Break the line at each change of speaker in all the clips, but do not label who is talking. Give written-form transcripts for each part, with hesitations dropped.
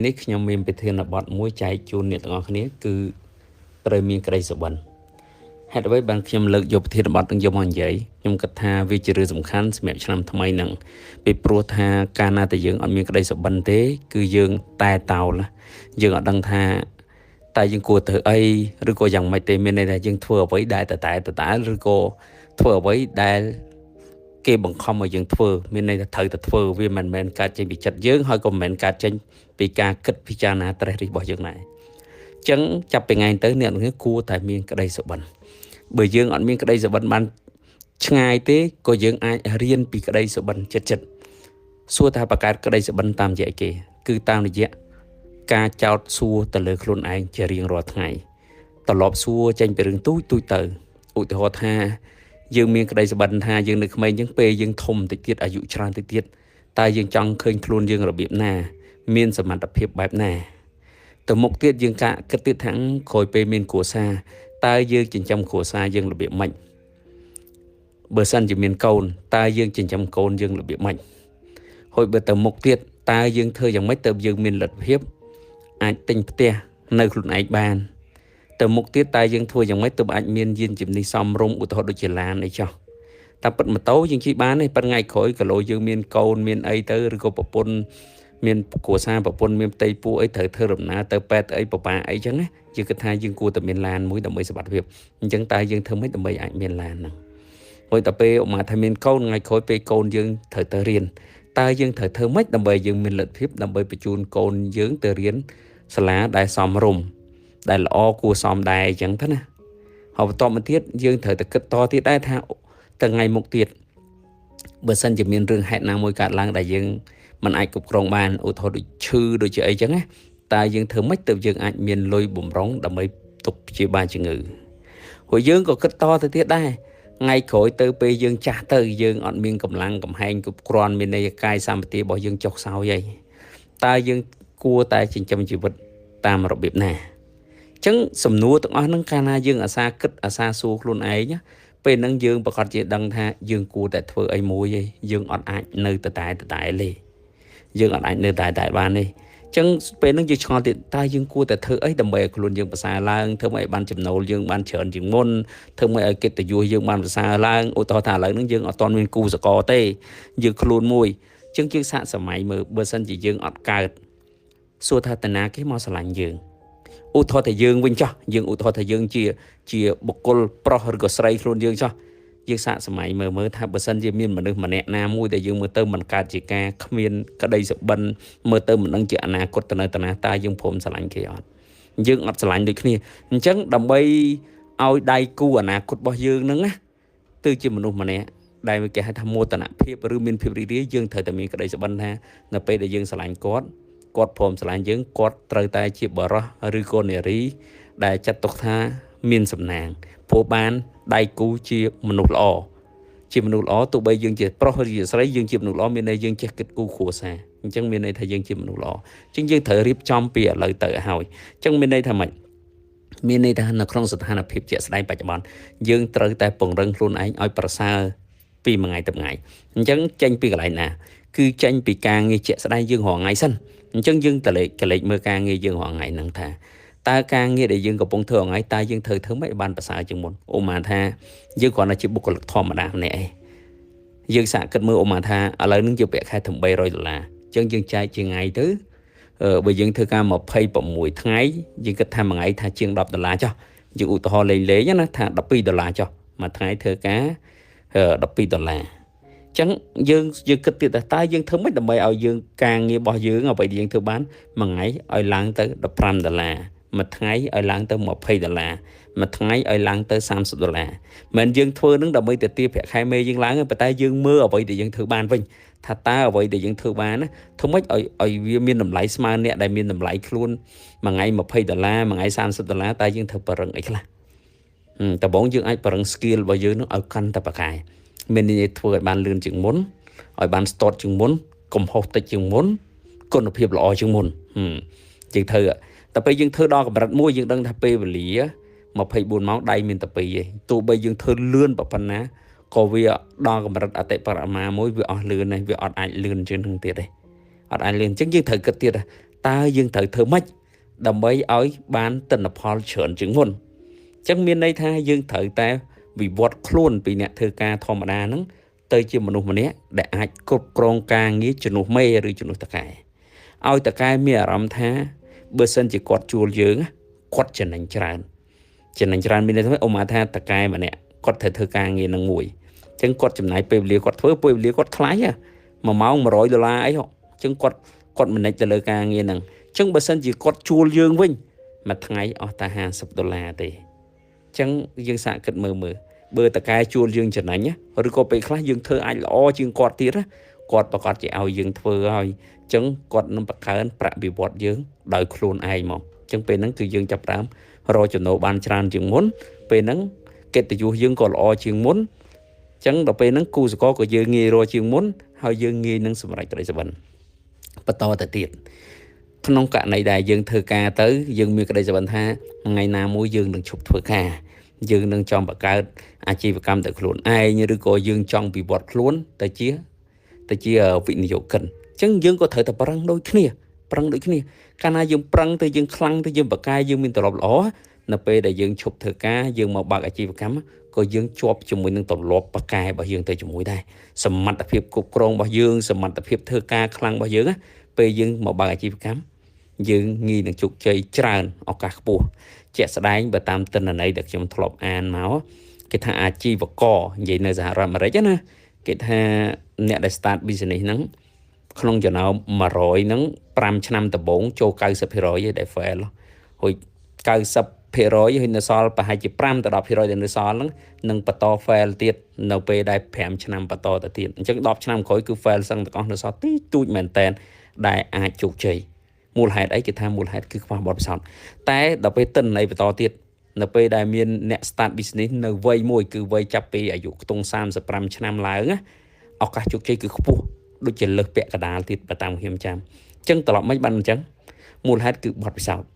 នេះខ្ញុំមានប្រធានបទមួយចែកជូនអ្នកទាំងអស់គ្នាគឺត្រូវមានក្តីសុបិនហេតុអ្វីបានខ្ញុំលើកយកប្រធានបទនឹងយកមកនិយាយខ្ញុំគិតថាវាជារឿងសំខាន់សម្រាប់ឆ្នាំថ្មីហ្នឹងពីព្រោះថាកាលណាតែយើងអត់មានក្តីសុបិនទេគឺយើងតែតោលយើងអត់ដឹងថាតែយើងគួរធ្វើអីឬក៏យ៉ាងម៉េចទេមានន័យថាយើងធ្វើអ្វីដែលតែឬក៏ធ្វើអ្វីដែលគេបង្ខំឲ្យយើងធ្វើមានន័យថាត្រូវតែធ្វើវាមិនមែនកើតចេញពីចិត្តយើងហើយក៏មិនមែនកើតចេញពីការគិតពិចារណាត្រេះរិះរបស់យើងដែរអញ្ចឹងចាប់ពីថ្ងៃទៅអ្នកទាំងនេះគួរតែមានក្តីសុបិនបើយើងអត់មានក្តីសុបិនបានឆ្ងាយទេក៏យើងអាចរៀនពីក្តីសុបិនចិត្តសួរថាបង្កើតក្តីសុបិនតាមរយៈគេគឺតាមរយៈការចោទសួរទៅលើខ្លួនឯងជារៀងរាល់ថ្ងៃត្រឡប់សួរចេញពីរឿងទូចទៅឧទាហរណ៍ថាយើងមានក្តីសុបិនថាយើងនៅក្មេងអញ្ចឹងពេលយើងធំតិចទៀតអាយុច្រើនតិចទៀតតើយើងចង់ឃើញខ្លួនយើងរបៀបណាមានសមត្ថភាពបែបណាទៅមុខទៀតយើងកាគិតទៀតថាក្រោយពេលមានគ្រួសារតើយើងចិញ្ចឹមគ្រួសារយើងរបៀបម៉េចបើសិនជាមានកូនតើយើងចិញ្ចឹមកូនយើងរបៀបម៉េចហើយបើទៅមុខទៀតតើយើងធ្វើយ៉ាងម៉េចទៅយើងមានលទ្ធភាពអាចទិញផ្ទះនៅខ្លួនឯងបានទៅមុខទៀតតើយើងធ្វើយ៉ាងម៉េចទៅអាចមានយានជំនិះសមរម្យឧទាហរណ៍ដូចជាឡានអីចោះតែពិតម៉ូតូយើងជិះបានទេប៉ុន្តែថ្ងៃក្រោយគីឡូយើងមានកូនមានអីទៅឬក៏ប្រពន្ធមានគ្រួសារប្រពន្ធមានផ្ទៃពោះអីត្រូវធ្វើដំណើរទៅប៉ែតអីប្រប៉ាអីចឹងណាយើងគិតថាយើងគួរតែមានឡានមួយដើម្បីសុវត្ថិភាពអញ្ចឹងតើយើងធ្វើម៉េចដើម្បីអាចមានឡានហ្នឹងហើយតែពេលមកថាមានកូនថ្ងៃក្រោយពេលកូនយើងត្រូវទៅរៀនតើយើងត្រូវធ្វើម៉េចដើម្បីយើងមានលទ្ធភាពដើម្បីបញ្ជូនកូនយើងទៅរៀនសាលាដែលសមរម្យដែលល្អគួរសមដែរអញ្ចឹងទៅណាហើយបន្តមកទៀតយើងត្រូវតែគិតតទៀតដែរថាថ្ងៃមុខទៀតបើសិនជាមានរឿងហេតុណាមួយកើតឡើងដែលយើងមិនអាចគ្រប់គ្រងបានឧទាហរណ៍ដូចឈឺដូចជាអីចឹងណាតើយើងធ្វើម៉េចទៅយើងអាចមានលុយបំរុងដើម្បីទុកព្យាបាលជំងឺហើយយើងក៏គិតតទៅទៀតដែរថ្ងៃក្រោយទៅពេលយើងចាស់ទៅយើងអត់មានកម្លាំងកំហែងគ្រប់គ្រាន់មានន័យកាយសម្បត្តិរបស់យើងចុះខ្សោយហើយតើយើងគួរតែចិញ្ចឹមជីវិតតាមរបៀបណាអញ្ចឹងសំណួរទាំងអស់ហ្នឹងកាលណាយើងអាសាគិតអាសាសួរខ្លួនឯងពេលហ្នឹងយើងប្រកាសជាដឹងថាយើងគួរតែធ្វើអីមួយឯងយើងអត់អាចនៅតែទេយើងអត់អាចនៅតែបានទេអញ្ចឹងពេលហ្នឹងយើងឆ្ងល់ទៀតតើយើងគួរតែធ្វើអីដើម្បីឲ្យខ្លួនយើងប្រសើរឡើងធ្វើម៉េចឲ្យបានចំណូលយើងបានច្រើនជាងមុនធ្វើម៉េចឲ្យកិត្តិយសយើងបានប្រសើរឡើងឧទាហរណ៍ថាឥឡូវហ្នឹងយើងអត់ទាន់មានគូសកលទេយើងខ្លួនមួយអញ្ចឹងយើងសាកសម័យមើលបើសិនជាយើងអត់កើតសួរថាតាណាគេមកស្រឡាញ់យើងឧទាហរណ៍ថាយើងវិញចោះយើងឧទាហរណ៍ថាយើងជាបុគ្គលប្រុសឬក៏ស្រីខ្លួនយើងចោះយើងសាកសម័យមើលថាបើសិនជាមានមនុស្សម្នាក់ណាមួយដែលយើងមើលទៅមិនកើតជាការគ្មានក្តីសុបិនមើលទៅមិនដឹងជាអនាគតទៅនៅតាណាតើយើងព្រមស្រឡាញ់គេអត់យើងអត់ស្រឡាញ់ដូចគ្នាអញ្ចឹងដើម្បីឲ្យដៃគូអនាគតរបស់យើងហ្នឹងណាទៅជាមនុស្សម្នាក់ដែលគេហៅថាមោទនភាពឬមានភាពរីករាយយើងត្រូវតែមានក្តីសុបិនថានៅពេលដែលយើងស្រឡាញ់គាត់ព្រមស្រឡាញ់យើងគាត់ត្រូវតែជាបរិសុទ្ធឬក៏នារីដែលចាត់ទុកថាមានសំណាងព្រោះបានដៃគូជាមនុស្សល្អទោះបីយើងជាប្រុសឬជាស្រីយើងជាមនុស្សល្អមានន័យយើងចេះគិតគូរគ្រួសារអញ្ចឹងមានន័យថាយើងជាមនុស្សល្អអញ្ចឹងយើងត្រូវរៀបចំពីឥឡូវទៅឲ្យហើយអញ្ចឹងមានន័យថាម៉េចមានន័យថានៅក្នុងស្ថានភាពជាក់ស្ដែងបច្ចុប្បន្នយើងត្រូវតែពង្រឹងខ្លួនឯងឲ្យប្រសើរពីមួយថ្ងៃទៅមួយថ្ងៃអញ្ចឹងចេញពីកន្លែងណាគឺចេញពីការងារជាក់ស្ដែងយើងរាល់ថ្ងៃសិនអញ្ចឹងយើងតលេចមើលការងារយើងរាល់ថ្ងៃហ្នឹងថាតើការងារដែលយើងកំពុងធ្វើថ្ងៃតើយើងត្រូវធ្វើម៉េចបានប្រសើរជាងមុនឧមាថាយើងគ្រាន់តែជាបុគ្គលិកធម្មតាម្នាក់ឯងយើងសាកគិតមើលឧមាថាឥឡូវនេះយើងប្រាក់ខែ$300អញ្ចឹងយើងចែកជាថ្ងៃទៅបើយើងធ្វើការ26ថ្ងៃយើងគិតថាមួយថ្ងៃថាជាង$10ចុះយើងឧទាហរណ៍លេងណាថា$12ចុះមួយថ្ងៃធ្វើការ$12ចឹងយើងគិតទៀតថាតើយើងធ្វើម៉េចដើម្បីឲ្យយើងការងាររបស់យើងអ្វីដែលយើងធ្វើបានមួយថ្ងៃឲ្យឡើងទៅ$15មួយថ្ងៃឲ្យឡើងទៅ$20មួយថ្ងៃឲ្យឡើងទៅ$30មិនយើងធ្វើនឹងដើម្បីទៅទាបប្រាក់ខែមេយើងឡើងទេប៉ុន្តែយើងមើលអ្វីដែលយើងធ្វើបានវិញថាតើអ្វីដែលយើងធ្វើបានណាធ្វើម៉េចឲ្យវាមានតម្លៃស្មើអ្នកដែលមានតម្លៃខ្លួនមួយថ្ងៃ$20មួយថ្ងៃ$30តើយើងធ្វើប្រឹងអីខ្លះដំបូងយើងអាចប្រឹង skill របស់យើងនឹងឲ្យកាន់តែប្រកែមានន័យធ្វើឲ្យបានលឿនជាងមុនឲ្យបានស្ទាត់ជាងមុនកំហុសតិចជាងមុនគុណភាពល្អជាងមុនយើងធ្វើតែពេលយើងធ្វើដល់កម្រិតមួយយើងដឹងថាពេលវេលា24ម៉ោងដៃមានតែ2ឯងទោះបីយើងធ្វើលឿនប៉ុណ្ណាក៏វាដល់កម្រិតអតិបរមាមួយវាអស់លឿនហើយវាអត់អាចលឿនជាងនឹងទៀតទេអត់អាចលឿនអញ្ចឹងយើងត្រូវគិតទៀត តើយើងត្រូវធ្វើម៉េចដើម្បីឲ្យបានទិន្នផលច្រើនជាងមុនចឹងមានន័យថាយើងត្រូវតែវិវត្តខ្លួនពីអ្នកធ្វើការធម្មតាហ្នឹងទៅជាមនុស្សម្នាក់ដែលអាចគ្រប់គ្រងការងារជំនួសមេឬជំនួសតកែឲ្យតកែមានអារម្មណ៍ថាបើសិនជាគាត់ជួលយើងគាត់ចំណេញច្រើនមានន័យថាឧមាថាតកែម្នាក់គាត់ត្រូវធ្វើការងារនឹងមួយចឹងគាត់ចំណាយពេលវេលាគាត់ធ្វើពេលវេលាគាត់ថ្លៃ1ម៉ោង$100អីចឹងគាត់មិនទៅលើការងារហ្នឹងចឹងបើសិនជាគាត់ជួលយើងវិញមួយថ្ងៃអស់តែ$50ទេចឹងយើងសាកគិតមើលបើតកែជួលយើងចំណេញឬក៏ពេលខ្លះយើងធ្វើអាចល្អជាងគាត់ទៀតគាត់ប្រកាសជាឲ្យយើងធ្វើហើយចឹងគាត់នឹងបង្កើនប្រាក់បៀវត្សយើងដោយខ្លួនឯងមកចឹងពេលហ្នឹងគឺយើងចាប់ផ្ដើមរកចំណូលបានច្រើនជាងមុនពេលហ្នឹងកិត្តិយសយើងក៏ល្អជាងមុនចឹងដល់ពេលហ្នឹងគូសកលក៏យើងងាយរកជាងមុនហើយយើងងាយនឹងសម្រេចក្តីសុបិនបន្តទៅទៀតក្នុងករណីដែលយើងធ្វើការទៅយើងមានក្តីសុបិនថាថ្ងៃណាមួយយើងនឹងឈប់ធ្វើការយើងនឹងចង់បង្កើតអាជីវកម្មទៅខ្លួនឯងឬក៏យើងចង់វិវត្តខ្លួនទៅជាវិនិយោគិនអញ្ចឹងយើងក៏ត្រូវតែប្រឹងដូចគ្នាកាលណាយើងប្រឹងទៅយើងខ្លាំងទៅយើងបកកាយយើងមានទម្លាប់ល្អនៅពេលដែលយើងឈប់ធ្វើការយើងមកបើកអាជីវកម្មក៏យើងជាប់ជាមួយនឹងទម្លាប់បកកាយរបស់យើងទៅជាមួយដែរសមត្ថភាពគ្រប់គ្រងរបស់យើងសមត្ថភាពធ្វើការខ្លាំងរបស់យើងពេលយើងមកបើកអាជីវកម្មយើងងាយនឹងជោគជ័យច្រើនឱកាសខ្ពស់ជាក់ស្ដែងបើតាមទិន្នន័យដែលខ្ញុំធ្លាប់អានមកគេថាអាជីវករនិយាយនៅសហរដ្ឋអាមេរិកណាគេថាអ្នកដែល start business ហ្នឹងក្នុងចំណោម100ហ្នឹង5ឆ្នាំដំបូងចូល 90% ដែល fail ហើយ90%ហើយនៅសល់ប្រហែលជា5 ទៅ 10% ដែលនៅសល់ហ្នឹងនឹងបន្ត fail ទៀតនៅពេលដែល5ឆ្នាំបន្តទៅទៀតអញ្ចឹង10ឆ្នាំក្រោយគឺ fail សឹងទាំងអស់នៅសល់ទីទូចមែនតែនដែលអាចជោគជ័យមូលហេតុអីគេថាមូលហេតុគឺខ្វះបទពិសោធន៍តែដល់ពេលទិន្នន័យបន្តទៀតនៅពេលដែលមានអ្នក start business នៅវ័យមួយគឺវ័យចាប់ពីអាយុខ្ទង់35ឆ្នាំឡើងណាឱកាសជោគជ័យគឺខ្ពស់ដូចជាលើសពាក់កណ្ដាលទៀតបើតាមខ្ញុំចាំអញ្ចឹងត្រឡប់មិនបានអញ្ចឹងមូលហេតុគឺបទពិសោធន៍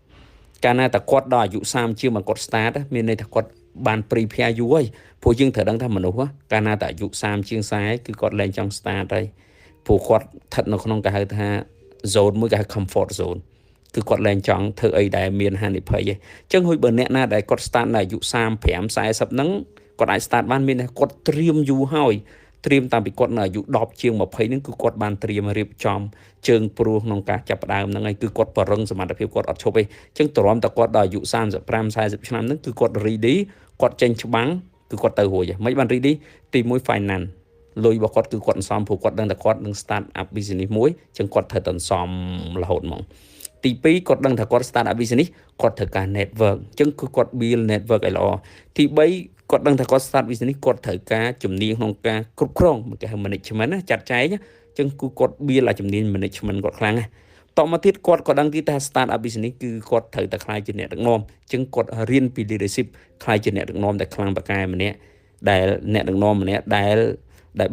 កាលណាតែគាត់ដល់អាយុ30ជាងមកគាត់ start មានន័យថាគាត់បានព្រីភ័យយូរហើយព្រោះយើងត្រូវដឹងថាមនុស្សកាលណាតែអាយុ30ជាង40គឺគាត់លែងចង់ start ហើយព្រោះគាត់ស្ថិតនៅក្នុងគេហៅថា zone មួយគេហៅ comfort zone គឺគាត់លែងចង់ធ្វើអីដែលមានហានិភ័យទេអញ្ចឹងហើយបើអ្នកណាដែលគាត់ start នៅអាយុ35 40ហ្នឹងគាត់អាច start បានមានតែគាត់ត្រៀមយូរហើយត្រៀមតាំងពីគាត់នៅអាយុ10ជាង20ហ្នឹងគឺគាត់បានត្រៀមរៀបចំជើងព្រោះក្នុងការចាប់ផ្ដើមហ្នឹងហើយគឺគាត់បរឹងសមត្ថភាពគាត់អត់ឈប់ទេអញ្ចឹងទ្រាំតែគាត់ដល់អាយុ35 40ឆ្នាំហ្នឹងគឺគាត់ ready គាត់ចេញច្បាំងគឺគាត់ទៅរួចមិនបាន ready ទី1 finance លុយរបស់គាត់គឺគាត់អន្សំព្រោះគាត់ដឹងតែគាត់នឹង start up business មួយអញ្ចឹងគាត់ត្រូវតែអន្សំរហូតមកទី2គាត់ដឹងថាគាត់ start up business គាត់ត្រូវការ network អញ្ចឹងគឺគាត់ build network ឲ្យល្អទី3គាត់ដឹងថាគាត់ start business គាត់ត្រូវការជំនាញក្នុងការគ្រប់គ្រងគេហៅ management ណាចាត់ចែងអញ្ចឹងគឺគាត់ build ឲ្យជំនាញ management គាត់ខ្លាំងណាតមកទៀតគាត់ក៏ដឹងទៀតថា start up business គឺគាត់ត្រូវតែខ្លាយជាអ្នកដឹកនាំអញ្ចឹងគាត់រៀនពី leadership ខ្លាយជាអ្នកដឹកនាំដែលខ្លាំងបកែម្នាក់ដែលអ្នកដឹកនាំម្នាក់ដែល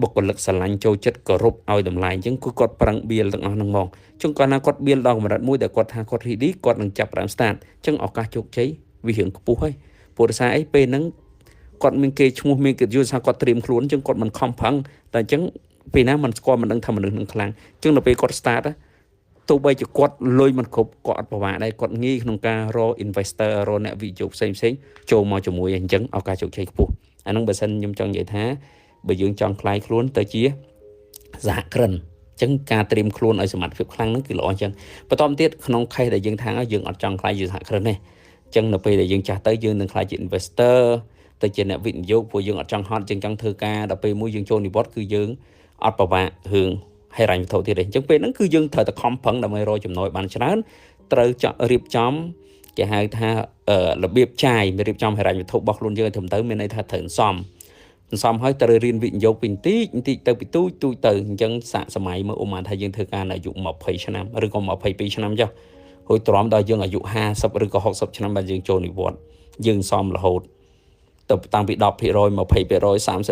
បុគ្គលិកស្រឡាញ់ចូលចិត្តគោរពឲ្យតម្លៃអញ្ចឹងគឺគាត់ប្រឹង build ទាំងអស់ហ្នឹងមកអញ្ចឹងគាត់ណាគាត់ build ដល់កម្រិតមួយដែលគាត់ថាគាត់ ready គាត់នឹងចាប់ផ្ដើម start អញ្ចឹងឱកាសជោគជ័យវារឿងខ្ពស់ហើយព្រោះដោយសារអីពេលហ្នឹងគាត់មានគេឈ្មោះមានកិត្តិយសថាគាត់ត្រៀមខ្លួនអញ្ចឹងគាត់មិនខំប្រឹងតែអញ្ចឹងពេលណាមិនស្គាល់មិនដឹងថាមនុស្សនឹងខ្លាំងអញ្ចឹងដល់ពេលគាត់ start ទោះបីជាគាត់លុយមិនគ្រប់គាត់អត់ប្រវាដែរគាត់ងាយក្នុងការរក investor រកអ្នកវិនិយោគផ្សេងចូលមកជាមួយអញ្ចឹងឱកាសជោគជ័យខ្ពស់អាហ្នឹងបើសិនខ្ញុំចង់និយាយថាបើយើងចង់ខ្លាយខ្លួនទៅជាសហគ្រិនអញ្ចឹងការត្រៀមខ្លួនឲ្យសមត្ថភាពខ្លាំងហ្នឹងគឺល្អអញ្ចឹងបន្តទៀតក្នុង case ដែលយើងថាយើងអត់ចង់ខ្លាយជាសហគ្រិនទេអញ្ចឹងនៅពេលដែលយើងចាស់ទៅយើងនឹងខ្លាយជា investor ទៅជាអ្នកវិនិយោគព្រោះយើងអត់ចង់ហត់យើងចង់ធ្វើការដល់ពេលមួយយើងចូលនិវត្តន៍គឺយើងអត់ប្រវាក់រឿងហិរញ្ញវត្ថុទៀតទេអញ្ចឹងពេលហ្នឹងគឺយើងត្រូវតែខំប្រឹងដើម្បីរកចំណូលបានច្រើនត្រូវរៀបចំគេហៅថារបៀបចាយរៀបចំហិរញ្ញវត្ថុរបស់ខ្លួនយើងឲ្យត្រឹមត្រូវមានន័យថាត្រូវសំហើយត្រូវរៀនវិនិយោគពីបន្តិចទៅពីទូចទៅអញ្ចឹងសាកសម័យមើលឧមាថាយើងធ្វើការនៅអាយុ20ឆ្នាំឬក៏22ឆ្នាំចុះរួចទ្រាំដល់យើងអាយុ50ឬក៏60ឆ្នាំបានយើងចូលនិវត្តន៍យើងសំរហូតទៅតាំងពី 10% 20% 30% 40% 50% 60%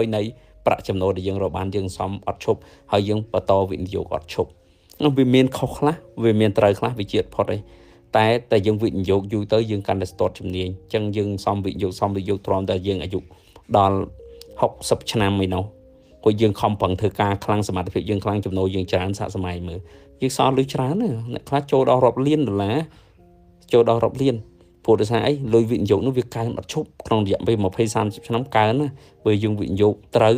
70% នៃប្រាក់ចំណូលដែលយើងរកបានយើងសំអត់ឈប់ហើយយើងបន្តវិនិយោគអត់ឈប់វាមានខុសខ្លះវាមានត្រូវខ្លះវាជាអត់ផុតទេតែយើងវិនិយោគយូរទៅយើងកាន់តែស្ទាត់ជំនាញអញ្ចឹងយើងសំវិនិយោគទ្រាំតែយើងអាយុដល់60ឆ្នាំឯនោះ ពួកយើងខំប្រឹងធ្វើការខ្លាំងសមត្ថភាពយើងខ្លាំងចំណូលយើងច្រើនសាកសម័យមើលយើងសល់លុយច្រើនណាអ្នកខ្លះចូលដល់រាប់លានដុល្លារចូលដល់រាប់លានព្រោះដោយសារអីលុយវិនិយោគនោះវាកើនអត់ឈប់ក្នុងរយៈពេល20-30 ឆ្នាំកើនណាបើយើងវិនិយោគត្រូវ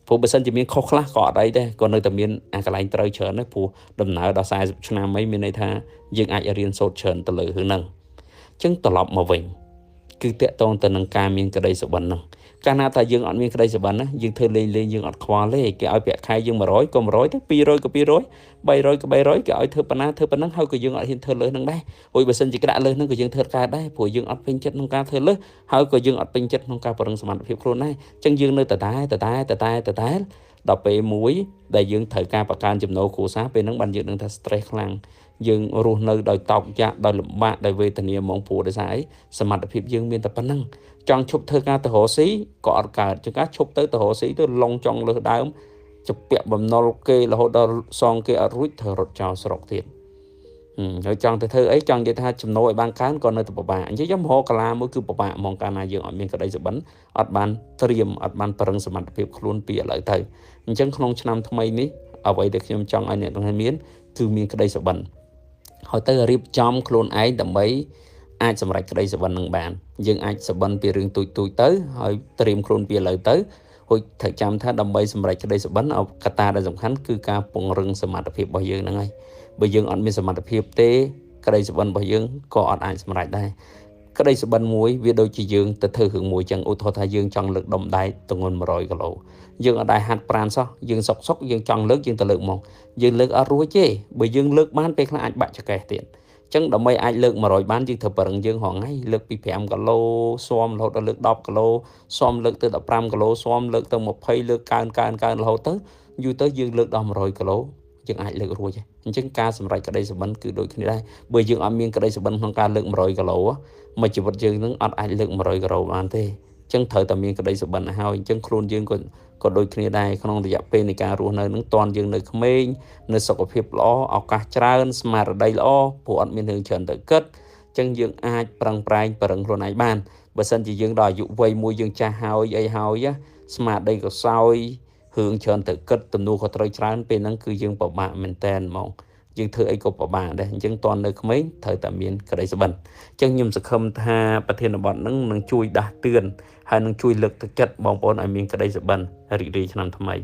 ព្រោះបើសិនជាមានខុសខ្លះក៏អត់អីដែរក៏នៅតែមានអាកន្លែងត្រូវច្រើនដែរព្រោះដំណើរដល់40ឆ្នាំអីមានន័យថាយើងអាចរៀនសូត្រច្រើនទៅលើហ្នឹងអញ្ចឹងត្រឡប់មកវិញគឺតកតងទៅនឹងការមានក្តីសុបិនហ្នឹងកាលណាថាយើងអត់មានក្តីសុបិនណាយើងធ្វើលេងយើងអត់ខ្វល់ទេគេឲ្យប្រាក់ខែយើង100ក៏100ទៅ200ក៏200 300ក៏300គេឲ្យធ្វើប៉ុណ្ណាធ្វើប៉ុណ្ណឹងហើយក៏យើងអត់ហ៊ានធ្វើលើសហ្នឹងដែរព្រោះបើសិនជាក្តាក់លើសហ្នឹងក៏យើងធ្វើកើតដែរព្រោះយើងអត់ពេញចិត្តក្នុងការធ្វើលើសហើយក៏យើងអត់ពេញចិត្តក្នុងការពង្រឹងសមត្ថភាពខ្លួនដែរអញ្ចឹងយើងនៅតតែដល់ពេលមួយដែលយើងត្រូវការបង្កើនចំណូលគ្រួសារពេលហ្នឹងបានយើងនឹងថា stress ខ្លាំងយើងរស់នៅដោយតោកយ៉ាក់ដោយលំបាកដោយវេទនាហ្មងព្រោះដោយសារអីសមត្ថភាពយើងមានតែប៉ុណ្ណឹងចង់ឈប់ធ្វើការទៅរកស៊ីក៏អត់កើតជាងការឈប់ទៅរកស៊ីទៅឡងចង់លើសដើមជពាក់បំណុលគេរហូតដល់សងគេអត់រួចធ្វើរត់ចោលស្រុកទៀតហើយចង់ទៅធ្វើអីចង់និយាយថាចំណូលឲ្យបានកើនក៏នៅតែពិបាកអញ្ចឹងខ្ញុំរកកាលាមួយគឺពិបាកហ្មងកាលណាយើងអត់មានក្តីសុបិនអត់បានត្រៀមអត់បានប្រឹងសមត្ថភាពខ្លួនពីឥឡូវទៅអញ្ចឹងក្នុងឆ្នាំថ្មីនេះអ្វីដែលខ្ញុំចង់ឲ្យអ្នកទាំងអស់មានគឺមានក្តីសុបិនហើយទៅរៀបចំខ្លួនឯងដើម្បីអាចសម្រេចក្តីសុបិននឹងបានយើងអាចសុបិនពីរឿងទូចទៅហើយត្រៀមខ្លួនពីឥឡូវទៅហួចត្រូវចាំថាដើម្បីសម្រេចក្តីសុបិនកត្តាដែលសំខាន់គឺការពង្រឹងសមត្ថភាពរបស់យើងហ្នឹងហើយបើយើងអត់មានសមត្ថភាពទេក្តីសុបិនរបស់យើងក៏អត់អាចសម្រេចដែរក្តីសុបិនមួយវាដូចជាយើងទៅធ្វើរឿងមួយចឹងឧទាហរណ៍ថាយើងចង់លើកដុំដែកទម្ងន់100 គីឡូយើងអត់ដែរហាត់ប្រាណសោះយើងសុកយើងចង់លើកយើងទៅលើកមកយើងលើកអត់រួចទេបើយើងលើកបានពេលខ្លះអាចបាក់ចង្កេះទៀតចឹងដើម្បីអាចលើក100បានយើងត្រូវប្រឹងយើងហងៃលើកពី5 គីឡូស៊ាំរហូតដល់លើក10 គីឡូស៊ាំលើកទៅ15 គីឡូស៊ាំលើកទៅ20លើកកើនរហូតទៅយូរទៅយើងលើកដល់100 គីឡូយើងអាចលើករួចហើយអញ្ចឹងការសម្រេចក្តីសុបិនគឺដូចគ្នាដែរបើយើងអត់មានក្តីសុបិនក្នុងការលើក100 គីឡូមួយជីវិតយើងនឹងអត់អាចលើក100 គីឡូបានទេអញ្ចឹងត្រូវតែមានក្តីសុបិនហើយអញ្ចឹងខ្លួនយើងក៏ដូចគ្នាដែរក្នុងរយៈពេលនៃការរស់នៅនឹងតន់យើងនៅក្មេងនៅសុខភាពល្អឱកាសច្រើនស្មារតីល្អព្រោះអត់មានរឿងច្រើនទៅគិតអញ្ចឹងយើងអាចប្រឹងប្រែងប្រឹងខ្លួនឯងបានបើសិនជាយើងដល់អាយុវ័យមួយយើងចាស់ហើយអីហើយស្មារតីក៏សោយរឿងច្រើនទៅគិតទំនួលខុសត្រូវច្រើនពេលហ្នឹងគឺយើងពិបាកមែនតែនហ្មងយើងធ្វើអីក៏ពិបាកដែរអញ្ចឹងតន់នៅក្មេងត្រូវតែមានក្តីសុបិនអញ្ចឹងខ្ញុំសង្ឃឹមថាប្រធានបទហ្នឹងនឹងជួយដាស់តឿនហើយនឹងជួយលើកទឹកចិត្តបងប្អូនឲ្យមានក្តីសុបិនរីករាយឆ្នាំថ្មី